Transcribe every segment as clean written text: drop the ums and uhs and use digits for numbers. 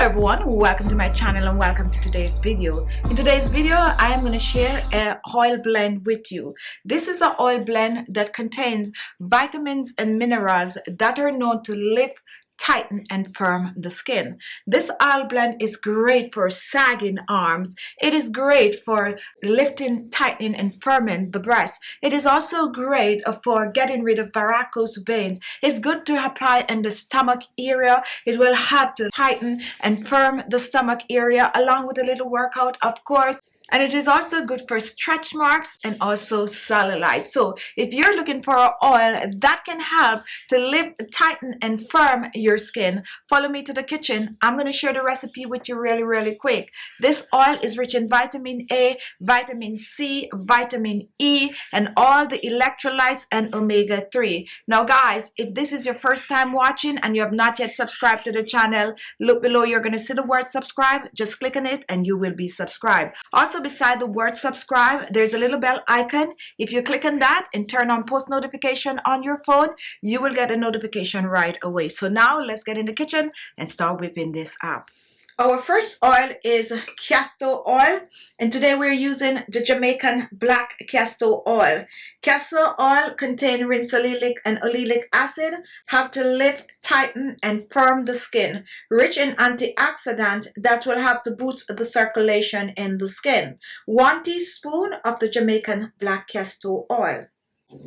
everyone, welcome to my channel and welcome to today's video. In today's video, I am going to share an oil blend with you. This is an oil blend that contains vitamins and minerals that are known to lift, tighten and firm the skin. This oil blend is great for sagging arms. It is great for lifting, tightening and firming the breast. It is also great for getting rid of varicose veins. It's good to apply in the stomach area. It will help to tighten and firm the stomach area along with a little workout, of course. And it is also good for stretch marks and also cellulite. So if you're looking for an oil that can help to lift, tighten and firm your skin, follow me to the kitchen. I'm going to share the recipe with you really quick. This oil is rich in vitamin A, vitamin C, vitamin E and all the electrolytes and omega-3. Now guys, if this is your first time watching and you have not yet subscribed to the channel, look below. You're going to see the word subscribe. Just click on it and you will be subscribed. Also, beside the word subscribe, there's a little bell icon. If you click on that and turn on post notification on your phone, you will get a notification right away. So now let's get in the kitchen and start whipping this up. Our first oil is castor oil, and today we're using the Jamaican black castor oil. Castor oil contains rinsolilic and oleic acid, help to lift, tighten and firm the skin, rich in antioxidant that will help to boost the circulation in the skin. 1 teaspoon of the Jamaican black castor oil.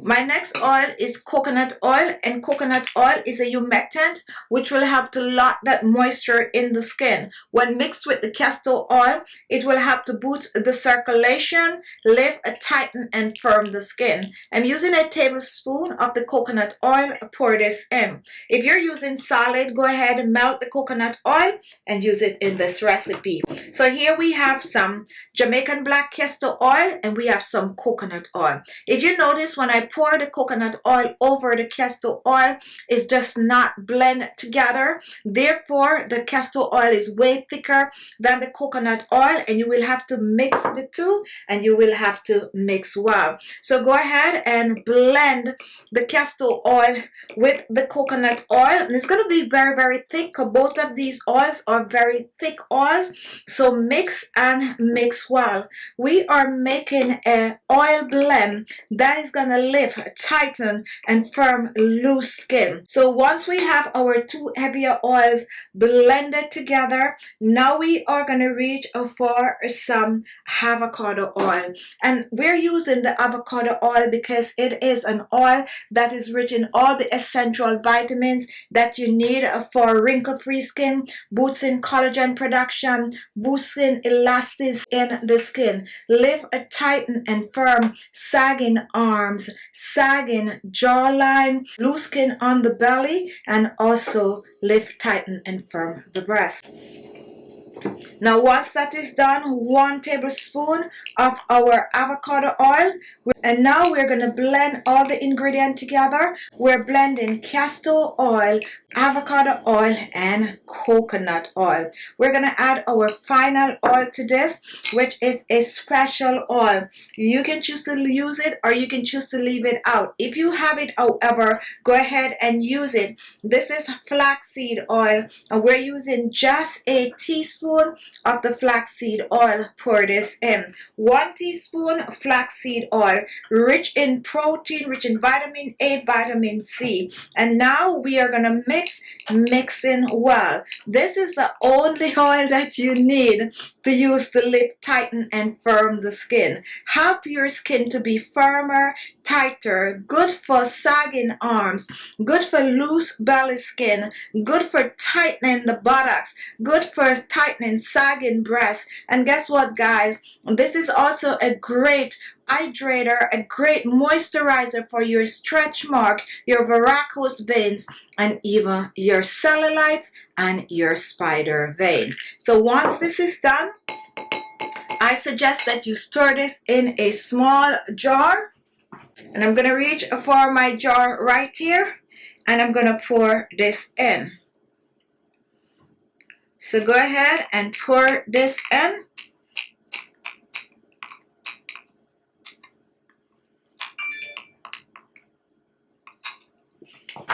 My next oil is coconut oil, and coconut oil is a humectant which will help to lock that moisture in the skin. When mixed with the castor oil, it will help to boost the circulation, lift, tighten and firm the skin. I'm using a tablespoon of the coconut oil. Pour this in. If you're using solid, go ahead and melt the coconut oil and use it in this recipe. So here we have some Jamaican black castor oil and we have some coconut oil. If you notice, when I pour the coconut oil over the castor oil, it's just not blend together. Therefore, the castor oil is way thicker than the coconut oil and you will have to mix the two and you will have to mix well. So go ahead and blend the castor oil with the coconut oil. And it's going to be very thick because both of these oils are very thick oils. So mix and mix well. We are making an oil blend that is going to lift, tighten and firm loose skin. So once we have our two heavier oils blended together, now we are going to reach for some avocado oil. And we're using the avocado oil because it is an oil that is rich in all the essential vitamins that you need for wrinkle-free skin, boosting collagen production, boosting elasticity in the skin, lift, tighten and firm sagging arms, sagging jawline, loose skin on the belly, and also lift, tighten and firm the breast. Now once that is done, 1 tablespoon of our avocado oil, and now we're going to blend all the ingredients together. We're blending castor oil, avocado oil and coconut oil. We're going to add our final oil to this, which is a special oil. You can choose to use it or you can choose to leave it out. If you have it, however, go ahead and use it. This is flaxseed oil and we're using just a teaspoon of the flaxseed oil. Pour this in. 1 teaspoon flaxseed oil, rich in protein, rich in vitamin A, vitamin C. And now we are going to mixing well. This is the only oil that you need to use to lift, tighten and firm the skin. Help your skin to be firmer, tighter, good for sagging arms, good for loose belly skin, good for tightening the buttocks, good for tightening sagging breasts. And guess what, guys? This is also a great hydrator, a great moisturizer for your stretch mark, your varicose veins, and even your cellulites and your spider veins. So once this is done, I suggest that you store this in a small jar. And I'm going to reach for my jar right here and I'm going to pour this in. So go ahead and pour this in.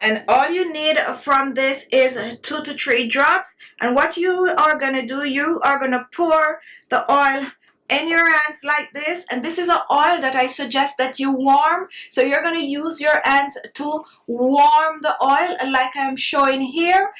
And all you need from this is 2 to 3 drops. And what you are going to do, you are going to pour the oil in your hands like this. And this is an oil that I suggest that you warm. So you're going to use your hands to warm the oil like I'm showing here.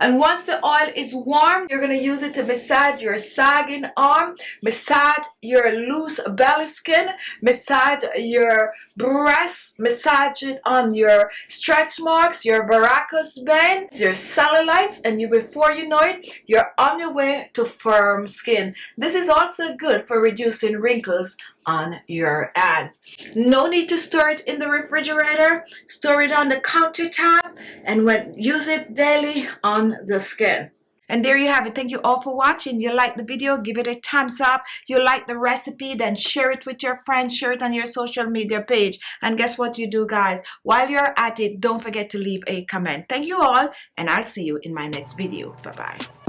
And once the oil is warm, you're going to use it to massage your sagging arm, massage your loose belly skin, massage your breasts, massage it on your stretch marks, your varicose veins, your cellulites, and before you know it, you're on your way to firm skin. This is also good for reducing wrinkles on your hands. No need to store it in the refrigerator. Store it on the countertop and use it daily on the skin. And there you have it. Thank you all for watching. You like the video, give it a thumbs up. You like the recipe, then share it with your friends, share it on your social media page. And guess what you do, guys? While you're at it, don't forget to leave a comment. Thank you all, and I'll see you in my next video. Bye-bye.